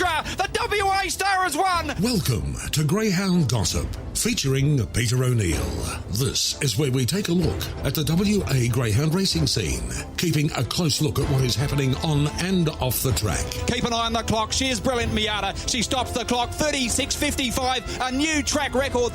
Petra, the WA star has won. Welcome to Greyhound Gossip, featuring Peter O'Neill. This is where we take a look at the WA Greyhound racing scene, keeping a close look at what is happening on and off the track. Keep an eye on the clock. She is brilliant, Miata. She stops the clock, 36.55, a new track record.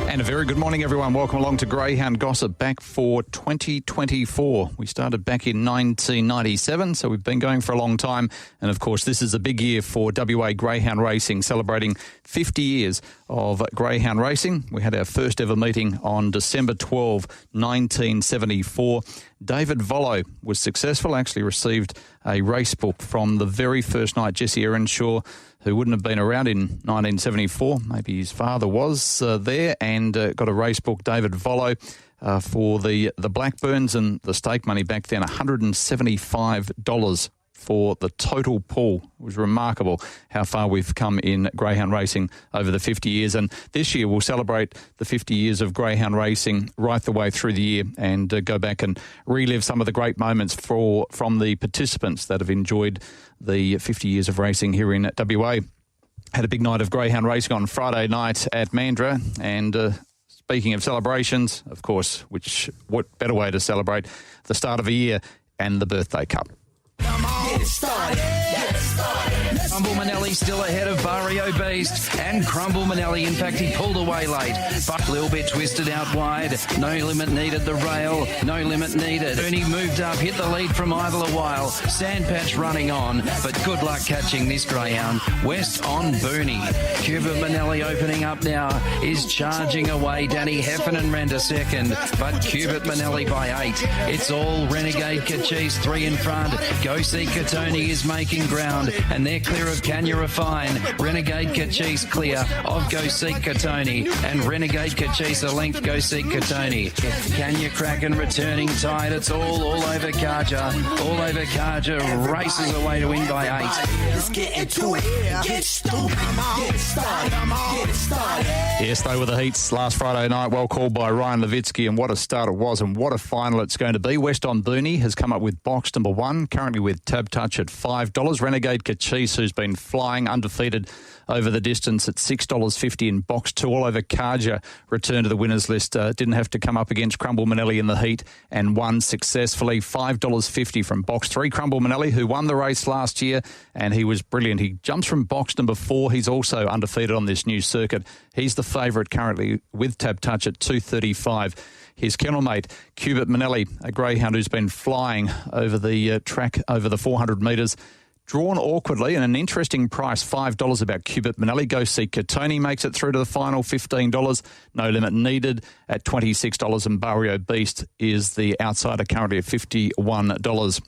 And a very good morning, everyone. Welcome along to Greyhound Gossip, back for 2024. We started back in 1997, so we've been going for a long time. And, of course, this is a big year for WA Greyhound Racing, celebrating 50 years of Greyhound Racing. We had our first ever meeting on December 12, 1974. David Vollo was successful, actually received a race book from the very first night. Jesse Earnshaw, who wouldn't have been around in 1974, maybe his father was there, and got a race book, David Vollo, for the Blackburns, and the stake money back then, $175 for the total pool. It was remarkable how far we've come in greyhound racing over the 50 years. And this year we'll celebrate the 50 years of greyhound racing right the way through the year, and go back and relive some of the great moments from the participants that have enjoyed the 50 years of racing here in WA. Had a big night of greyhound racing on Friday night at Mandurah, and speaking of celebrations, of course, what better way to celebrate the start of a year and the Birthday Cup. Get it started. Get it started. Crumble Manelli still ahead of Barrio Beast, and Crumble Manelli, in fact, he pulled away late. Buck a little bit twisted out wide. No limit needed, the rail. No limit needed. Ernie moved up, hit the lead from Idle a while. Sandpatch running on, but good luck catching this greyhound. West on Booney. Cuba Manelli opening up now, is charging away. Danny Heffernan ran to second, but Cubit Manelli by 8. It's all Renegade Cachise, 3 in front. Go See Katoni is making ground, and they're clear of Can You Refine. Renegade Cachise clear of Go Seek Katoni, and Renegade Cachise a length Go Seek Katoni. Can You Kraken returning tight. It's all over Karja. All over Karja races away to win by 8. Let's get into it. Get stupid. Get it started. Get it started. Yes, they were the heats last Friday night. Well called by Ryan Levitsky, and what a start it was, and what a final it's going to be. West on Booney has come up with box number 1, currently with Tab Touch at $5. Renegade Cachise, who's been flying undefeated over the distance, at $6.50 in box 2. All over Karja returned to the winners list. Didn't have to come up against Crumble Manelli in the heat and won successfully. $5.50 from box 3. Crumble Manelli, who won the race last year, and he was brilliant. He jumps from box number 4. He's also undefeated on this new circuit. He's the favourite currently with Tab Touch at $2.35. His kennel mate, Cubit Manelli, a greyhound who's been flying over the track over the 400 metres, drawn awkwardly and an interesting price, $5 about Cubit Manelli. Go See Katoni makes it through to the final, $15. No limit needed at $26, and Barrio Beast is the outsider currently at $51.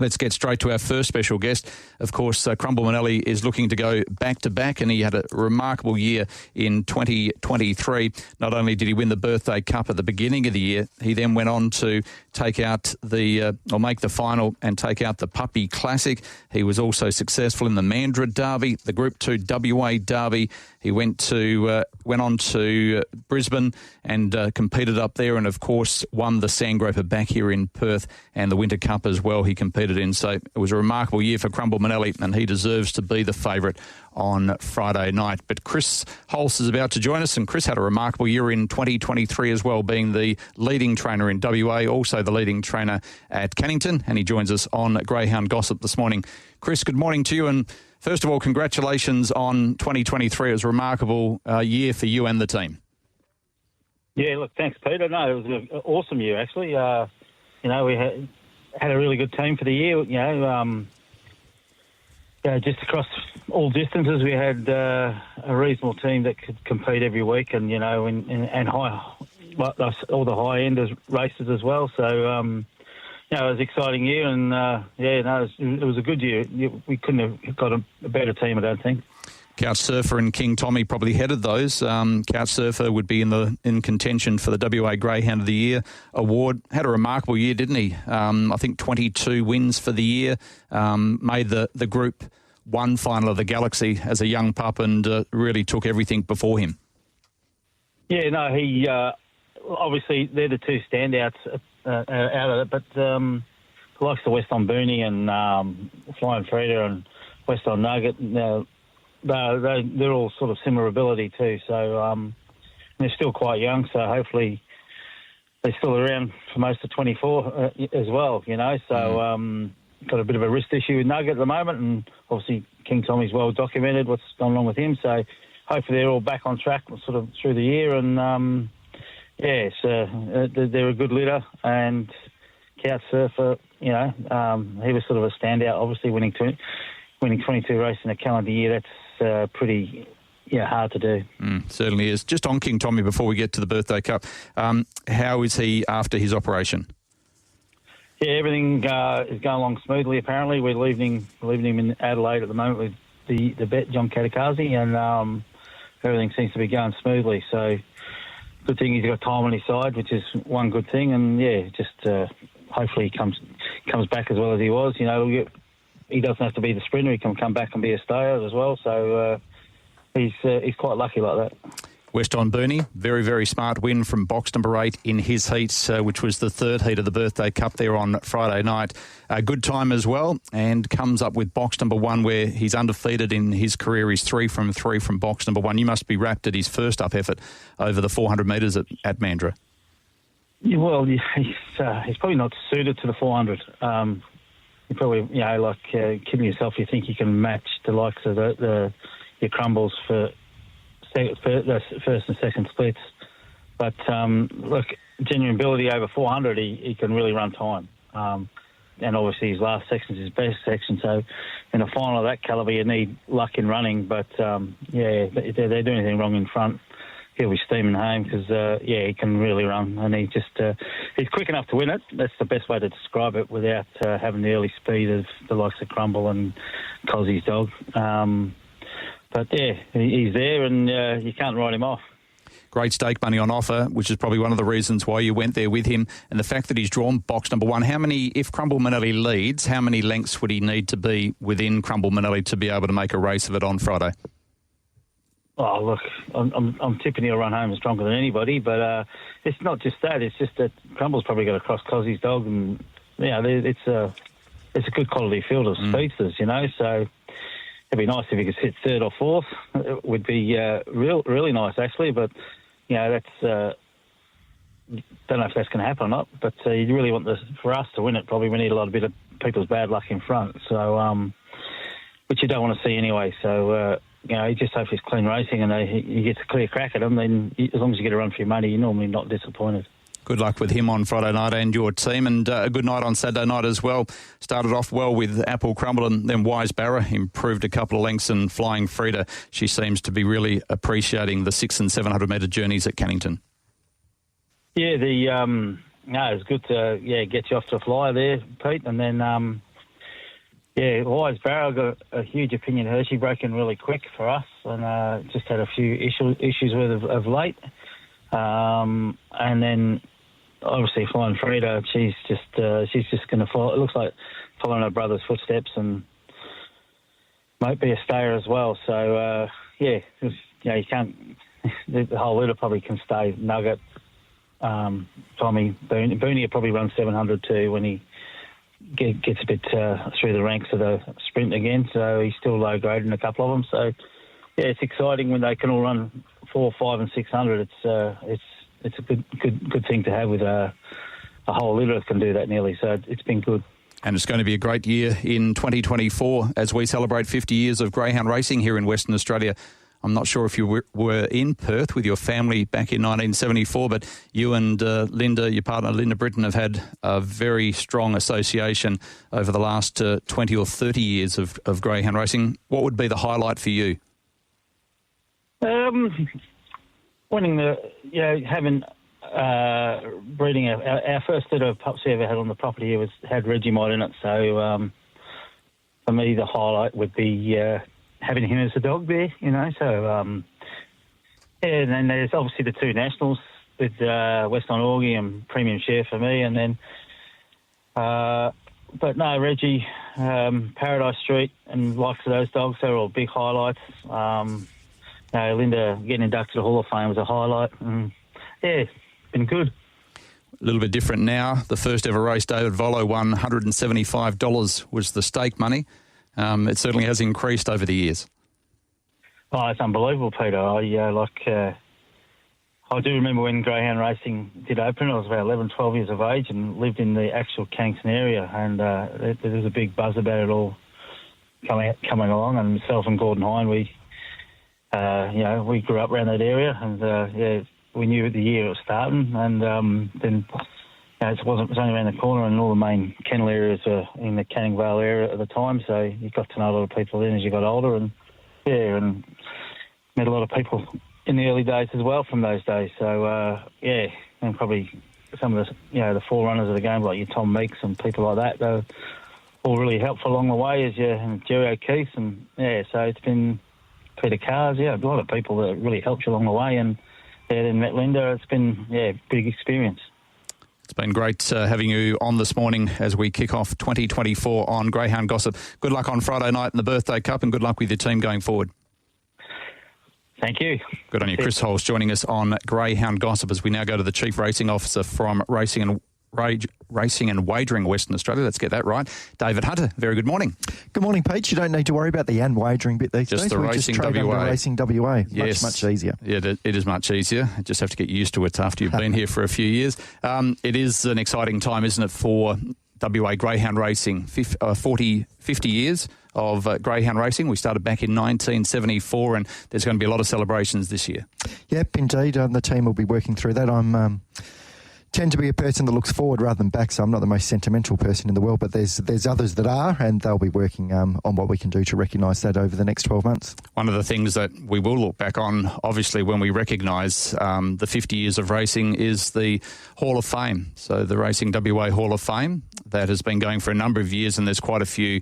Let's get straight to our first special guest. Of course, Crumble Manelli is looking to go back-to-back, and he had a remarkable year in 2023. Not only did he win the Birthday Cup at the beginning of the year, he then went on to take out make the final and take out the Puppy Classic. He was also successful in the Mandurah Derby, the Group 2 WA Derby. He went on to Brisbane and competed up there, and of course won the Sandgroper back here in Perth, and the Winter Cup as well he competed in. So it was a remarkable year for Crumble Manelli, and he deserves to be the favourite on Friday night. But Chris Halse is about to join us, and Chris had a remarkable year in 2023 as well, being the leading trainer in WA, also the leading trainer at Cannington, and he joins us on Greyhound Gossip this morning. Chris, good morning to you, and first of all, congratulations on 2023. It was a remarkable year for you and the team. Yeah, look, thanks, Peter. No, it was an awesome year, actually. We had a really good team for the year. Just across all distances, we had a reasonable team that could compete every week, and and high, all the high end races as well. So it was an exciting year, and it was a good year. We couldn't have got a better team, I don't think. Couch Surfer and King Tommy probably headed those. Couch Surfer would be in contention for the WA Greyhound of the Year award. Had a remarkable year, didn't he? I think 22 wins for the year. Made the Group 1 final of the Galaxy as a young pup, and really took everything before him. Yeah, no, he obviously they're the two standouts out of it, but likes the West on Booney and Flying Freda and West on Nugget. They're all sort of similar ability too. So they're still quite young. So hopefully they're still around for most of 24 as well. You know. So got a bit of a wrist issue with Nugget at the moment, and obviously King Tommy's well documented what's gone wrong with him. So hopefully they're all back on track sort of through the year. And they're a good litter and. Couch Surfer, you know, he was sort of a standout. Obviously, winning 22 races in a calendar year, that's pretty hard to do. Certainly is. Just on King Tommy before we get to the Birthday Cup, how is he after his operation? Yeah, everything is going along smoothly. Apparently, we're leaving him in Adelaide at the moment with the vet John Katakazi, and everything seems to be going smoothly. So, good thing he's got time on his side, which is one good thing. And just. Hopefully he comes back as well as he was. You know, he doesn't have to be the sprinter. He can come back and be a stayer as well. So he's quite lucky like that. West on Booney, very, very smart win from box number 8 in his heat, which was the third heat of the Birthday Cup there on Friday night. A good time as well, and comes up with box number 1 where he's undefeated in his career. He's 3 from 3 from box number 1. You must be rapt at his first up effort over the 400 metres at Mandurah. Yeah, well, he's probably not suited to the 400. You probably, kidding yourself. You think you can match the likes of your Crumbles for the first and second splits, but look, genuine ability over 400, he can really run time. And obviously his last section is his best section. So in a final of that calibre, you need luck in running. But if they do anything wrong in front, he'll be steaming home because, he can really run. And he's quick enough to win it. That's the best way to describe it without having the early speed of the likes of Crumble and Cozzie's dog. But, he's there and you can't write him off. Great stake money on offer, which is probably one of the reasons why you went there with him. And the fact that he's drawn box number 1, if Crumble Manelli leads, how many lengths would he need to be within Crumble Manelli to be able to make a race of it on Friday? Oh, look, I'm tipping he'll run home stronger than anybody, but it's not just that. It's just that Crumble's probably got to cross Cozzie's dog, and it's a good quality field of speedsters, so it'd be nice if he could sit third or fourth. It would be really nice, actually, but that's don't know if that's going to happen or not. But you really want for us to win it. Probably we need a bit of people's bad luck in front, so which you don't want to see anyway. So. He just hopes it's clean racing and he gets a clear crack at him, then as long as you get a run for your money, you're normally not disappointed. Good luck with him on Friday night and your team, and a good night on Saturday night as well. Started off well with Apple Crumble and then Wise Barra, improved a couple of lengths, and Flying Freda, she seems to be really appreciating the 600 and 700 metre journeys at Cannington. Yeah, it's good to get you off to a flyer there, Pete, and then... Wise Barrow got a huge opinion her. She broke in really quick for us and just had a few issues with of late. And then obviously Flying Freda, she's just going to follow. It looks like following her brother's footsteps and might be a stayer as well. So you can't. The whole litter probably can stay. Nugget, Tommy, Booney will probably run 700 too when he gets a bit through the ranks of the sprint again, so he's still low grade in a couple of them. So it's exciting when they can all run 400, 500 and 600. It's a good thing to have with a whole litter that can do that nearly. So it's been good. And it's going to be a great year in 2024 as we celebrate 50 years of greyhound racing here in Western Australia. I'm not sure if you were in Perth with your family back in 1974, but you and Linda, your partner Linda Britton, have had a very strong association over the last 20 or 30 years of greyhound racing. What would be the highlight for you? Winning having breeding our first litter of pups we ever had on the property here had Regimite in it. So for me, the highlight would be having him as a dog there, So and then there's obviously the two nationals with West on Augie and Premium Share for me, and then but no, Reggie, Paradise Street and likes of those dogs, they're all big highlights. Linda getting inducted to the Hall of Fame was a highlight. Been good. little bit different now. The first ever race, David Volo won $175 was the stake money. It certainly has increased over the years. Oh, it's unbelievable, Peter. I do remember when Greyhound Racing did open. I was about 11, 12 years of age and lived in the actual Cannington area, and there was a big buzz about it all coming along. And myself and Gordon Hine, we grew up around that area, and we knew the year it was starting, and then it was only around the corner, and all the main kennel areas were in the Canning Vale area at the time. So you got to know a lot of people then as you got older, and met a lot of people in the early days as well from those days. So, and probably some of the forerunners of the game, like your Tom Meeks and people like that, they're all really helpful along the way, and Jerry O'Keefe. And, so it's been Peter Cars, a lot of people that really helped you along the way. And, then met Linda. It's been, big experience. It's been great having you on this morning as we kick off 2024 on Greyhound Gossip. Good luck on Friday night in the Birthday Cup, and good luck with your team going forward. Thank you. Good on you. Chris Halse joining us on Greyhound Gossip as we now go to the Chief Racing Officer from Racing and Wagering Western Australia. Let's get that right. David Hunter, very good morning. Good morning, Pete. You don't need to worry about the and wagering bit these just days. The Racing WA. Racing WA. Yes. Much easier. Yeah, it is much easier. You just have to get used to it after you've been here for a few years. It is an exciting time, isn't it, for WA Greyhound Racing? 50 years of greyhound racing. We started back in 1974, and there's going to be a lot of celebrations this year. Yep, indeed. The team will be working through that. I'm tend to be a person that looks forward rather than back, so I'm not the most sentimental person in the world, but there's others that are, and they'll be working on what we can do to recognise that over the next 12 months. One of the things that we will look back on, obviously, when we recognise the 50 years of racing is the Hall of Fame. So the Racing WA Hall of Fame, that has been going for a number of years, and there's quite a few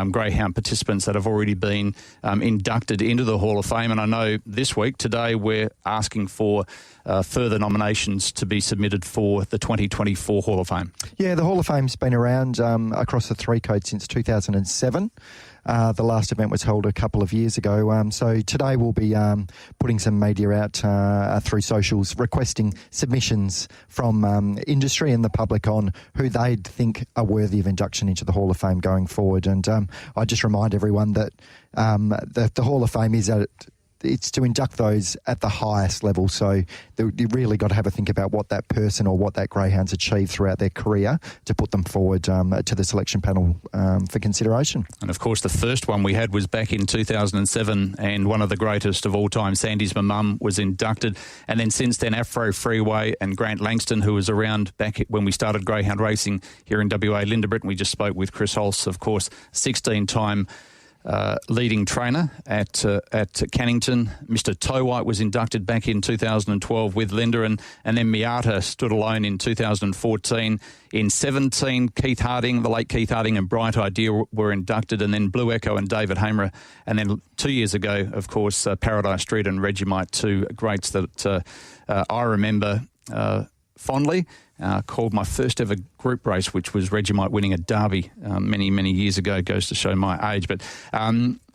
greyhound participants that have already been inducted into the Hall of Fame. And I know today, we're asking for further nominations to be submitted for the 2024 Hall of Fame. Yeah, the Hall of Fame's been around across the three codes since 2007. The last event was held a couple of years ago. So today we'll be putting some media out through socials, requesting submissions from industry and the public on who they'd think are worthy of induction into the Hall of Fame going forward. And I just remind everyone that the Hall of Fame it's to induct those at the highest level. So you really got to have a think about what that person or what that greyhound's achieved throughout their career to put them forward to the selection panel for consideration. And of course, the first one we had was back in 2007, and one of the greatest of all time, Sandy's Mum, was inducted. And then since then, Afro Freeway and Grant Langston, who was around back when we started greyhound racing here in WA. Linda Britton, we just spoke with Chris Halse, of course, 16-time leading trainer at Cannington. Mr. Towhite was inducted back in 2012 with Linda, and then Miata stood alone in 2014. In 17, the late Keith Harding and Bright Idea were inducted, and then Blue Echo and David Hamerer. And then 2 years ago, of course, Paradise Street and Regimite, two greats that I remember fondly. Called my first ever group race, which was Regimite winning a derby many, many years ago. Goes to show my age. But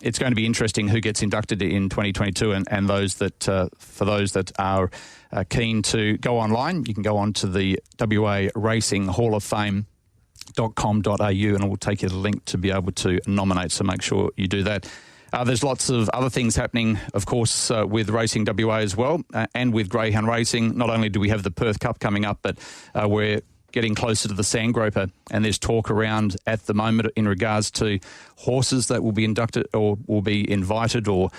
it's going to be interesting who gets inducted in 2022, and those that, for those that are keen to go online, you can go on to the WA Racing Hall of Fame.com.au, and it will take you the link to be able to nominate, so make sure you do that. There's lots of other things happening, of course, with Racing WA as well, and with greyhound racing. Not only do we have the Perth Cup coming up, but we're getting closer to the Sandgroper, and there's talk around at the moment in regards to horses that will be inducted or will be invited or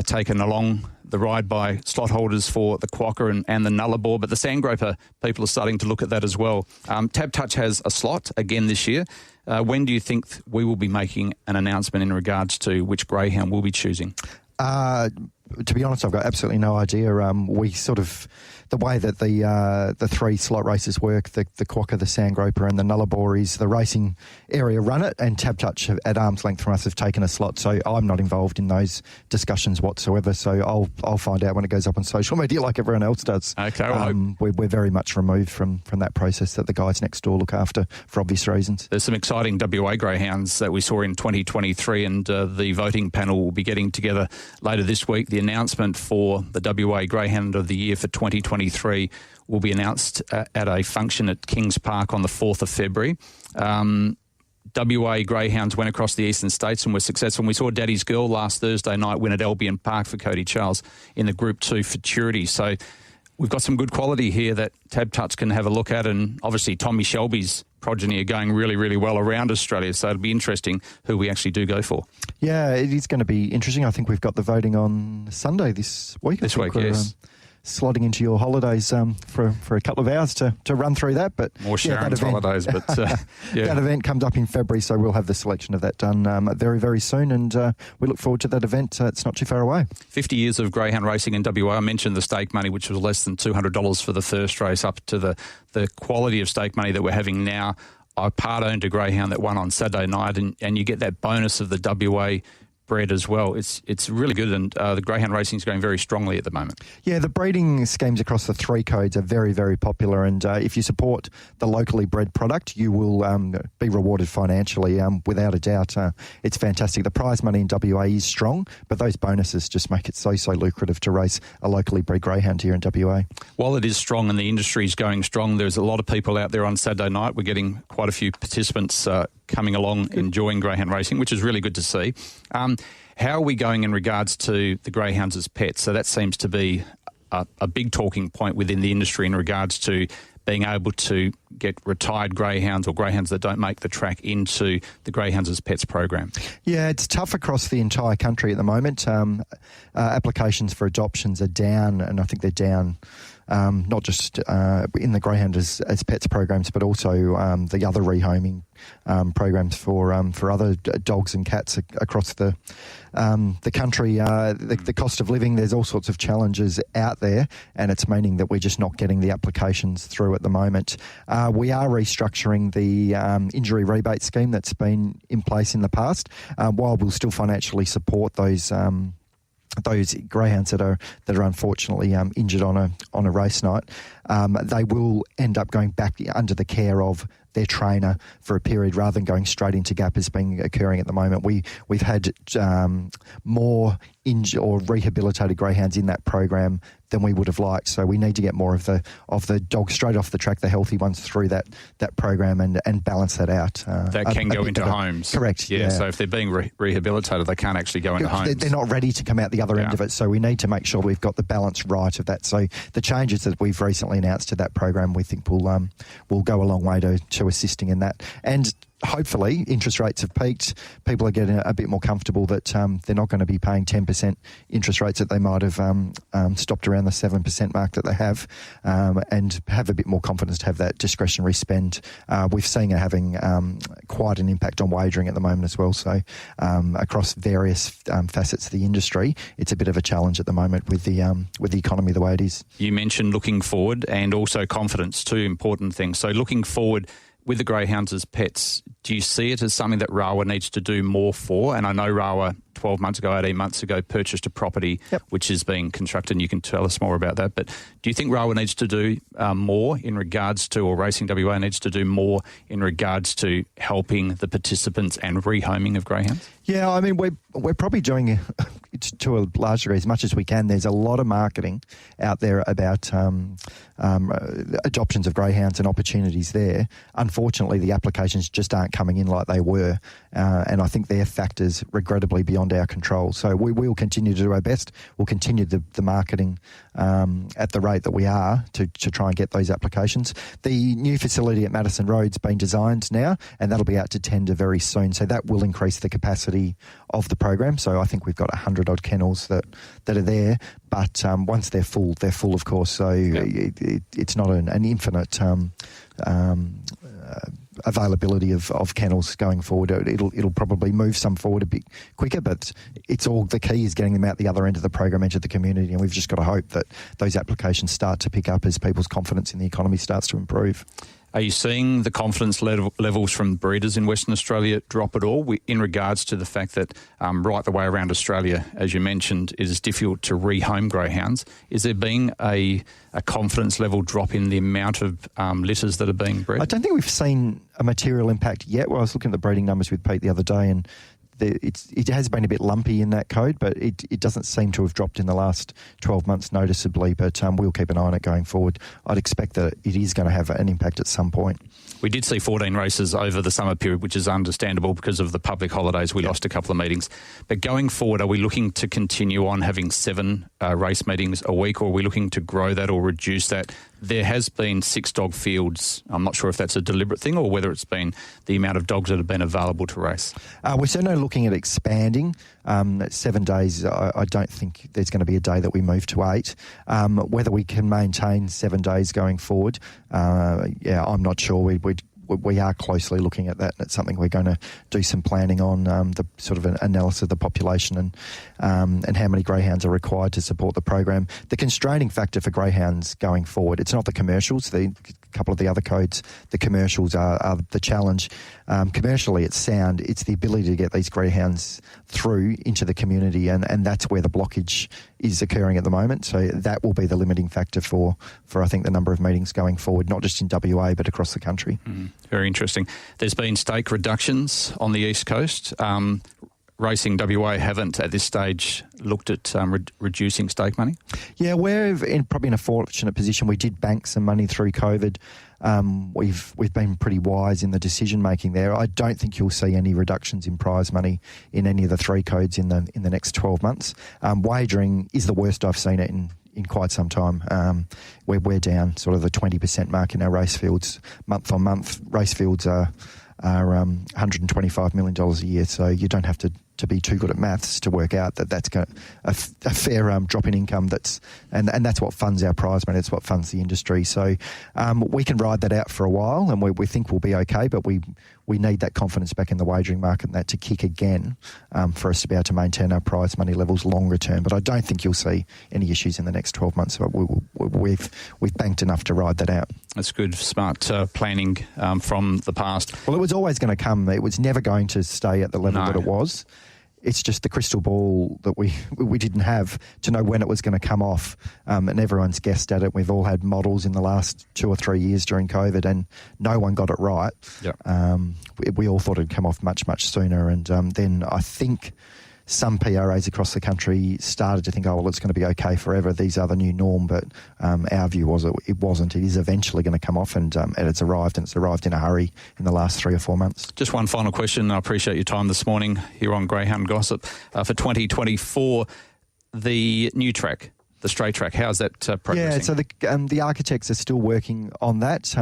taken along the ride by slot holders for the Quokka and the Nullarbor. But the Sandgroper, people are starting to look at that as well. Tab Touch has a slot again this year. When do you think we will be making an announcement in regards to which greyhound we'll be choosing? To be honest, I've got absolutely no idea. We sort of, the way that the three slot races work, the Quokka, the Sandgroper and the Nullarbor, is the racing area run it, and Tab Touch at arm's length from us have taken a slot. So I'm not involved in those discussions whatsoever. So I'll find out when it goes up on social media like everyone else does. Okay. Well, we're very much removed from that process that the guys next door look after for obvious reasons. There's some exciting WA greyhounds that we saw in 2023, and the voting panel will be getting together later this week. The announcement for the WA Greyhound of the Year for 2024 2023 will be announced at a function at Kings Park on the 4th of February. WA Greyhounds went across the eastern states and were successful. And we saw Daddy's Girl last Thursday night win at Albion Park for Cody Charles in the Group 2 Futurity. So we've got some good quality here that Tab Touch can have a look at. And obviously Tommy Shelby's progeny are going really, really well around Australia. So it'll be interesting who we actually do go for. Yeah, it is going to be interesting. I think we've got the voting on Sunday this week. This week, yes. Slotting into your holidays for a couple of hours to run through that. But more Sharon's holidays, but yeah. That event comes up in February, so we'll have the selection of that done very, very soon, and we look forward to that event. It's not too far away. 50 years of greyhound racing in WA. I mentioned the stake money, which was less than $200 for the first race, up to the quality of stake money that we're having now. I part-owned a greyhound that won on Saturday night, and you get that bonus of the WA bred as well. It's really good, and the greyhound racing is going very strongly at the moment. Yeah, the breeding schemes across the 3 codes are very, very popular, and if you support the locally bred product, you will be rewarded financially without a doubt. It's fantastic. The prize money in WA is strong, but those bonuses just make it so lucrative to race a locally bred greyhound here in WA. While it is strong and the industry is going strong, there's a lot of people out there on Saturday night. We're getting quite a few participants coming along, enjoying greyhound racing, which is really good to see. How are we going in regards to the greyhounds as pets? So that seems to be a big talking point within the industry in regards to being able to get retired greyhounds or greyhounds that don't make the track into the Greyhounds as Pets program. Yeah, it's tough across the entire country at the moment. Applications for adoptions are down, and I think they're down not just in the Greyhound as Pets programs, but also the other rehoming programs for other dogs and cats across the country. The cost of living, there's all sorts of challenges out there, and it's meaning that we're just not getting the applications through at the moment. We are restructuring the injury rebate scheme that's been in place in the past, while we'll still financially support those greyhounds that are unfortunately injured on a race night. They will end up going back under the care of their trainer for a period rather than going straight into gap as being occurring at the moment. We've had more injured or rehabilitated greyhounds in that program than we would have liked. So we need to get more of the dogs straight off the track, the healthy ones, through that program and balance that out. That can go into homes. Correct. Yeah. So if they're being rehabilitated, they can't actually go into homes. They're not ready to come out the other end of it. So we need to make sure we've got the balance right of that. So the changes that we've recently announced to that program, we think will go a long way to assisting in that. And hopefully interest rates have peaked. People are getting a bit more comfortable that they're not going to be paying 10% interest rates that they might have stopped around the 7% mark that they have, and have a bit more confidence to have that discretionary spend. We've seen it having quite an impact on wagering at the moment as well. So across various facets of the industry, it's a bit of a challenge at the moment with the economy the way it is. You mentioned looking forward and also confidence, two important things. So looking forward, with the greyhounds as pets, do you see it as something that RAWA needs to do more for? And I know RAWA 12 months ago, 18 months ago, purchased a property which is being constructed, and you can tell us more about that. But do you think RAWA needs to do more in regards to, or Racing WA needs to do more in regards to helping the participants and rehoming of greyhounds? Yeah, I mean, we're probably doing it to a large degree as much as we can. There's a lot of marketing out there about adoptions of greyhounds and opportunities there. Unfortunately, the applications just aren't coming in like they were, and I think they're factors regrettably beyond our control. So we will continue to do our best. We'll continue the marketing at the rate that we are to try and get those applications. The new facility at Madison Road's been designed now, and that'll be out to tender very soon. So that will increase the capacity of the program. So I think we've got 100 odd kennels that are there, but once they're full, of course. So it's not an infinite availability of kennels going forward. It'll probably move some forward a bit quicker, but it's all, the key is getting them out the other end of the program into the community, and we've just got to hope that those applications start to pick up as people's confidence in the economy starts to improve. Are you seeing the confidence levels from breeders in Western Australia drop at all in regards to the fact that right the way around Australia, as you mentioned, it is difficult to rehome greyhounds? Is there being a confidence level drop in the amount of litters that are being bred? I don't think we've seen a material impact yet. Well, I was looking at the breeding numbers with Pete the other day, and it has been a bit lumpy in that code, but it doesn't seem to have dropped in the last 12 months noticeably, but we'll keep an eye on it going forward. I'd expect that it is going to have an impact at some point. We did see 14 races over the summer period, which is understandable because of the public holidays. We lost a couple of meetings. But going forward, are we looking to continue on having 7 race meetings a week, or are we looking to grow that or reduce that? There has been 6 dog fields. I'm not sure if that's a deliberate thing or whether it's been the amount of dogs that have been available to race. We're certainly looking at expanding. 7 days, I don't think there's going to be a day that we move to 8. Whether we can maintain 7 days going forward, I'm not sure. We are closely looking at that, and it's something we're going to do some planning on, the sort of an analysis of the population and how many greyhounds are required to support the program. The constraining factor for greyhounds going forward, it's not the commercials. A couple of the other codes, the commercials are the challenge. Commercially, it's sound. It's the ability to get these greyhounds through into the community, and that's where the blockage is occurring at the moment. So that will be the limiting factor for I think, the number of meetings going forward, not just in WA but across the country. Very interesting. There's been stake reductions on the East Coast. Racing WA haven't at this stage looked at reducing stake money? Yeah, we're probably in a fortunate position. We did bank some money through COVID. We've been pretty wise in the decision making there. I don't think you'll see any reductions in prize money in any of the 3 codes in the next 12 months. Wagering is the worst I've seen it in quite some time. We're down sort of the 20% mark in our race fields month on month. Race fields are $125 million a year, so you don't have to be too good at maths to work out that that's a fair drop in income. And that's what funds our prize money. It's what funds the industry. So we can ride that out for a while, and we think we'll be okay. But we need that confidence back in the wagering market and that to kick again for us to be able to maintain our prize money levels longer term. But I don't think you'll see any issues in the next 12 months. So we've banked enough to ride that out. That's good, smart planning from the past. Well, it was always going to come. It was never going to stay at the level that it was. It's just the crystal ball that we didn't have to know when it was going to come off, and everyone's guessed at it. We've all had models in the last 2 or 3 years during COVID, and no one got it right. Yep. We all thought it'd come off much, much sooner, and then I think some PRAs across the country started to think, oh, well, it's going to be okay forever. These are the new norm. But our view was it wasn't. It is eventually going to come off, and it's arrived in a hurry in the last 3 or 4 months. Just one final question. I appreciate your time this morning here on Greyhound Gossip. For 2024, the new track, the straight track, how's that progressing? Yeah, so the architects are still working on that.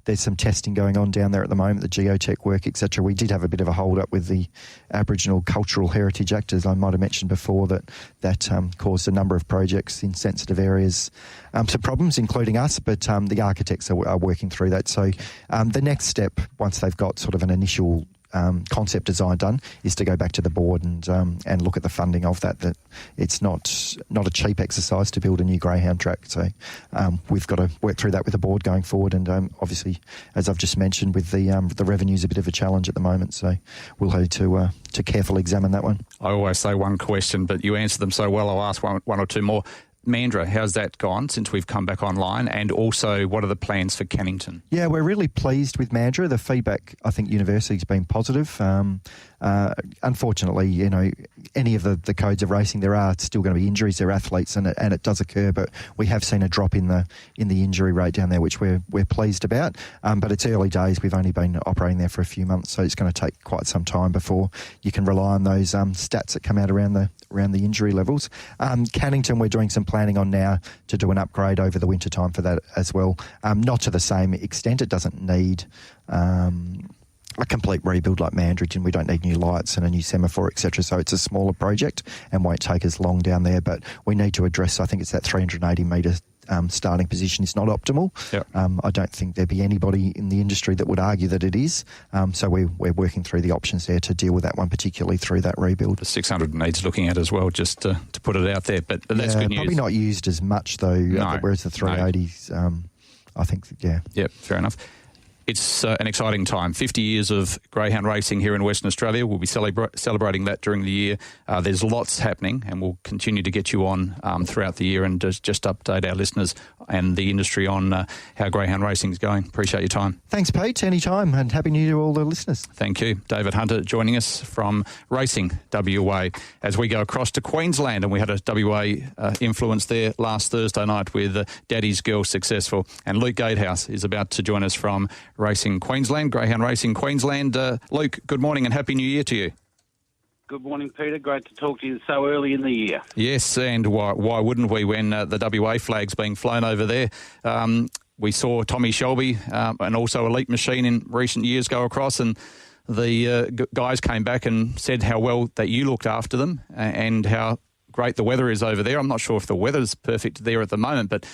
There's some testing going on down there at the moment, the geotech work, etc. We did have a bit of a hold-up with the Aboriginal Cultural Heritage Act, as I might have mentioned before, that caused a number of projects in sensitive areas some problems, including us, but the architects are working through that. So the next step, once they've got sort of an initial concept design done, is to go back to the board and look at the funding of that. That it's not a cheap exercise to build a new greyhound track. So we've got to work through that with the board going forward. And obviously, as I've just mentioned, with the revenue's a bit of a challenge at the moment. So we'll have to carefully examine that one. I always say one question, but you answer them so well. I'll ask one or two more. Mandurah, how's that gone since we've come back online? And also, what are the plans for Cannington? Yeah, we're really pleased with Mandurah. The feedback, I think, university's been positive. Unfortunately, any of the codes of racing, there are still going to be injuries. They're athletes, and it does occur. But we have seen a drop in the injury rate down there, which we're pleased about. But it's early days. We've only been operating there for a few months, so it's going to take quite some time before you can rely on those stats that come out around the injury levels. Cannington, we're doing some planning on now to do an upgrade over the winter time for that as well. Not to the same extent. It doesn't need a complete rebuild like Mandurah, and we don't need new lights and a new semaphore, etc. So it's a smaller project and won't take as long down there. But we need to address, I think it's that 380 metre starting position is not optimal. Yep. I don't think there'd be anybody in the industry that would argue that it is. So we're working through the options there to deal with that one, particularly through that rebuild. The 600 needs looking at as well, just to put it out there. But that's good news. Probably not used as much though, No, whereas the 380s, I think, yeah. Yep, fair enough. It's an exciting time. 50 years of greyhound racing here in Western Australia. We'll be celebrating that during the year. There's lots happening, and we'll continue to get you on throughout the year and just update our listeners and the industry on how greyhound racing is going. Appreciate your time. Thanks, Pete. Anytime, and Happy New Year to all the listeners. Thank you. David Hunter joining us from Racing WA as we go across to Queensland, and we had a WA influence there last Thursday night with Daddy's Girl successful. And Luke Gatehouse is about to join us from Racing Queensland, Greyhound Racing Queensland. Luke, good morning and Happy New Year to you. Good morning, Peter. Great to talk to you so early in the year. Yes, and why wouldn't we when the WA flag's being flown over there? We saw Tommy Shelby and also Elite Machine in recent years go across, and the guys came back and said how well that you looked after them and how great the weather is over there. I'm not sure if the weather's perfect there at the moment, but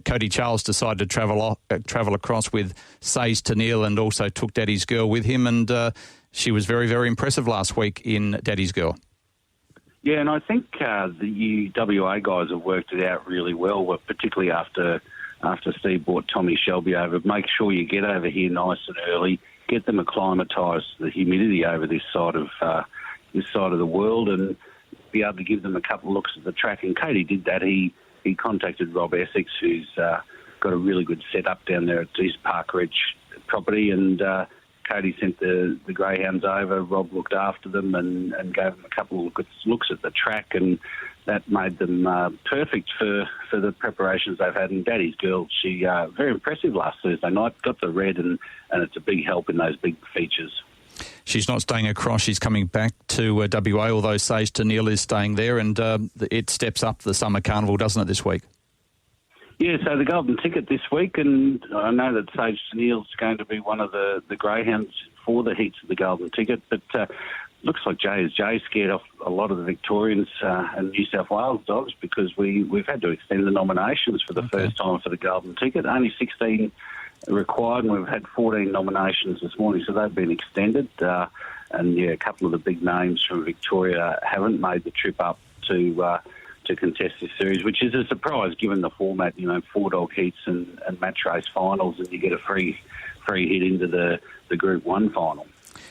Cody Charles decided to travel across with Sage Tennille and also took Daddy's Girl with him, and she was very, very impressive last week in Daddy's Girl. Yeah, and I think the WA guys have worked it out really well, particularly after Steve brought Tommy Shelby over. Make sure you get over here nice and early, get them acclimatised to the humidity over this side of the world, and be able to give them a couple of looks at the track. And Cody did that. He contacted Rob Essex, who's got a really good setup down there at his Park Ridge property, and Cody sent the greyhounds over. Rob looked after them and gave them a couple of good looks at the track, and that made them perfect for the preparations they've had. And Daddy's Girl, she very impressive last Thursday night, got the red, and it's a big help in those big features. She's not staying across. She's coming back to WA, although Sage Tennille is staying there, and it steps up the Summer Carnival, doesn't it, this week? Yeah, so the Golden Ticket this week, and I know that Sage Tennille's going to be one of the greyhounds for the heats of the Golden Ticket, but looks like Jay scared off a lot of the Victorians and New South Wales dogs, because we've had to extend the nominations for the first time for the Golden Ticket. Only 16 required, and we've had 14 nominations this morning, so they've been extended. And yeah, a couple of the big names from Victoria haven't made the trip up to contest this series, which is a surprise given the format. 4-dog heats and match race finals, and you get a free hit into the Group 1 final.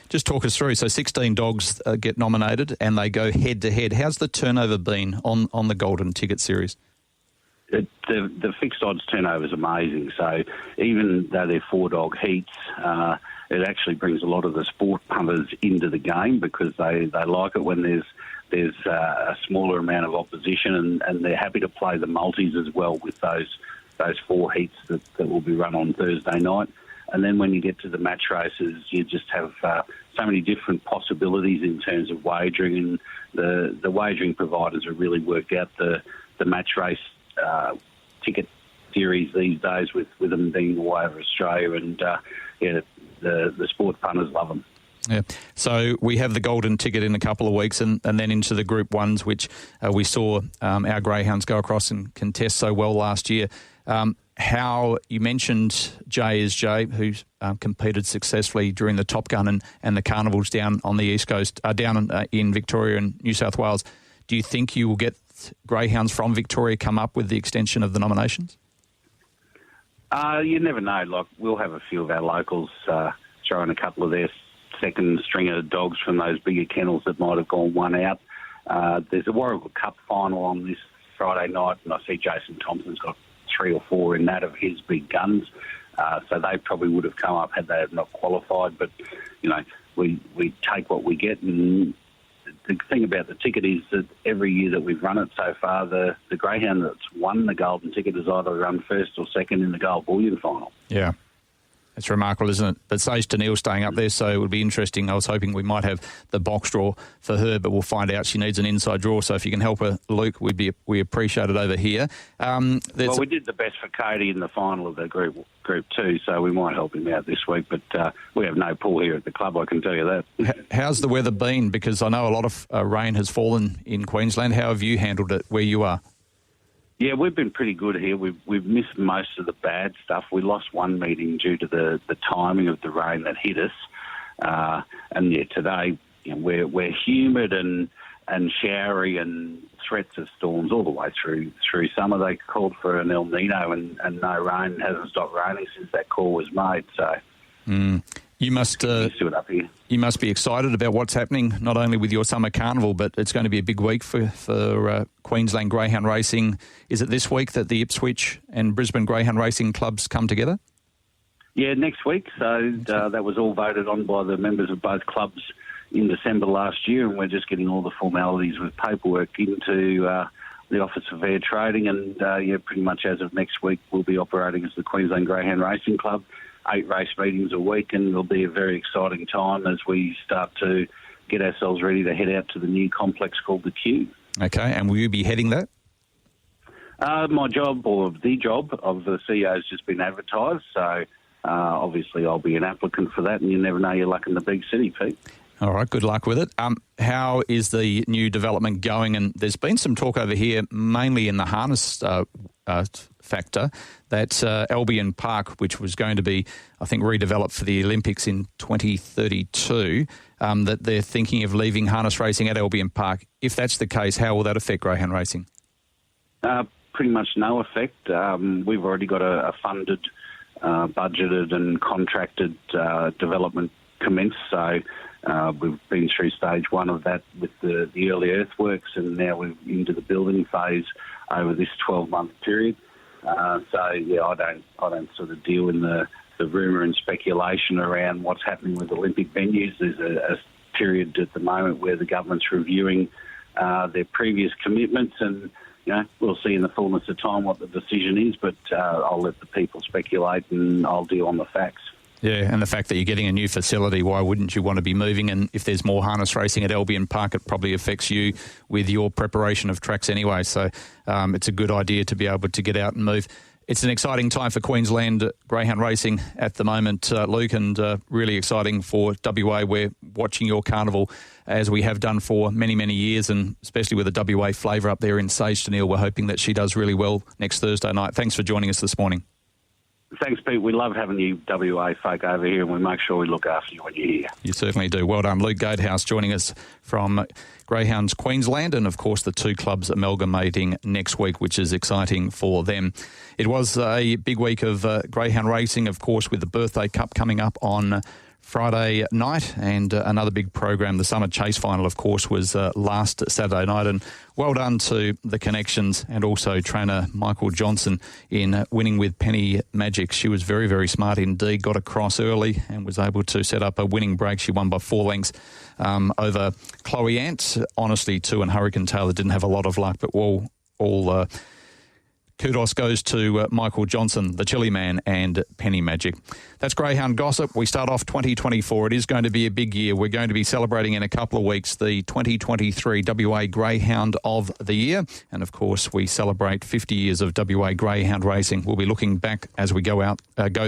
Just talk us through. So 16 dogs get nominated and they go head-to-head. How's the turnover been on the Golden Ticket series? The fixed odds turnover is amazing. So even though they're 4-dog heats, it actually brings a lot of the sport punters into the game, because they like it when there's a smaller amount of opposition, and they're happy to play the multis as well with those 4 heats that will be run on Thursday night. And then when you get to the match races, you just have so many different possibilities in terms of wagering, and the wagering providers have really worked out the match race ticket series these days, with them being all over Australia, and the sport punters love them. Yeah. So we have the Golden Ticket in a couple of weeks, and then into the Group 1s, which we saw our greyhounds go across and contest so well last year. How you mentioned Jay is Jay, who's competed successfully during the Top Gun and the carnivals down on the East Coast, down in Victoria and New South Wales. Do you think you will get greyhounds from Victoria come up with the extension of the nominations? You never know. Like, we'll have a few of our locals throwing a couple of their second stringer dogs from those bigger kennels that might have gone one out. There's a Warragul Cup final on this Friday night, and I see Jason Thompson's got 3 or 4 in that of his big guns. So they probably would have come up had they have not qualified. But, we take what we get. And the thing about the ticket is that every year that we've run it so far, the greyhound that's won the Golden Ticket has either run first or second in the Gold Bullion final. Yeah. It's remarkable, isn't it? But Sage Tennille staying up there, so it would be interesting. I was hoping we might have the box draw for her, but we'll find out. She needs an inside draw, so if you can help her, Luke, we appreciate it over here. We did the best for Cody in the final of the Group 2, so we might help him out this week, but we have no pool here at the club, I can tell you that. How's the weather been? Because I know a lot of rain has fallen in Queensland. How have you handled it where you are? Yeah, we've been pretty good here. We've missed most of the bad stuff. We lost one meeting due to the timing of the rain that hit us. And yeah, today we're humid and showery and threats of storms all the way through summer. They called for an El Nino and no rain. It hasn't stopped raining since that call was made. So You must Used to it up here. you must be excited about what's happening, not only with your summer carnival, but it's going to be a big week for Queensland Greyhound Racing. Is it this week that the Ipswich and Brisbane Greyhound Racing clubs come together? Yeah, next week. So that was all voted on by the members of both clubs in December last year, and we're just getting all the formalities with paperwork into the Office of Fair Trading, and pretty much as of next week we'll be operating as the Queensland Greyhound Racing Club. 8 race meetings a week, and it'll be a very exciting time as we start to get ourselves ready to head out to the new complex called the Q. Okay, and will you be heading that? My job, or the job of the CEO, has just been advertised, so obviously I'll be an applicant for that, and you never know your luck in the big city, Pete. All right, good luck with it. How is the new development going? And there's been some talk over here, mainly in the harness factor, that Albion Park, which was going to be, I think, redeveloped for the Olympics in 2032, that they're thinking of leaving harness racing at Albion Park. If that's the case, how will that affect greyhound racing? Pretty much no effect. We've already got a funded, budgeted and contracted development commenced, so we've been through stage 1 of that with the early earthworks, and now we're into the building phase over this 12-month period. I don't sort of deal in the rumour and speculation around what's happening with Olympic venues. There's a period at the moment where the government's reviewing their previous commitments, and we'll see in the fullness of time what the decision is, but I'll let the people speculate and I'll deal on the facts. Yeah, and the fact that you're getting a new facility, why wouldn't you want to be moving? And if there's more harness racing at Albion Park, it probably affects you with your preparation of tracks anyway. So it's a good idea to be able to get out and move. It's an exciting time for Queensland Greyhound Racing at the moment, Luke, and really exciting for WA. We're watching your carnival as we have done for many, many years, and especially with the WA flavour up there in Sage Daniil. We're hoping that she does really well next Thursday night. Thanks for joining us this morning. Thanks, Pete. We love having you WA folk over here, and we make sure we look after you when you're here. You certainly do. Well done. Luke Gatehouse joining us from Greyhounds Queensland, and of course the two clubs amalgamating next week, which is exciting for them. It was a big week of greyhound racing, of course, with the Birthday Cup coming up on Friday night, and another big program. The Summer Chase Final, of course, was last Saturday night, and well done to the connections and also trainer Michael Johnson in winning with Penny Magic. She was very, very smart indeed, got across early and was able to set up a winning break. She won by 4 lengths over Chloe Ant. Honestly, too, and Hurricane Taylor didn't have a lot of luck, but all kudos goes to Michael Johnson, the Chili Man, and Penny Magic. That's Greyhound Gossip. We start off 2024. It is going to be a big year. We're going to be celebrating in a couple of weeks the 2023 WA Greyhound of the Year. And, of course, we celebrate 50 years of WA Greyhound racing. We'll be looking back as we go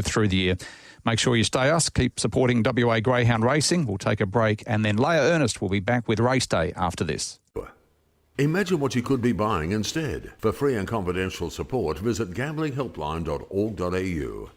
through the year. Make sure you stay us. Keep supporting WA Greyhound racing. We'll take a break, and then Leah Ernest will be back with Race Day after this. Imagine what you could be buying instead. For free and confidential support, visit gamblinghelpline.org.au.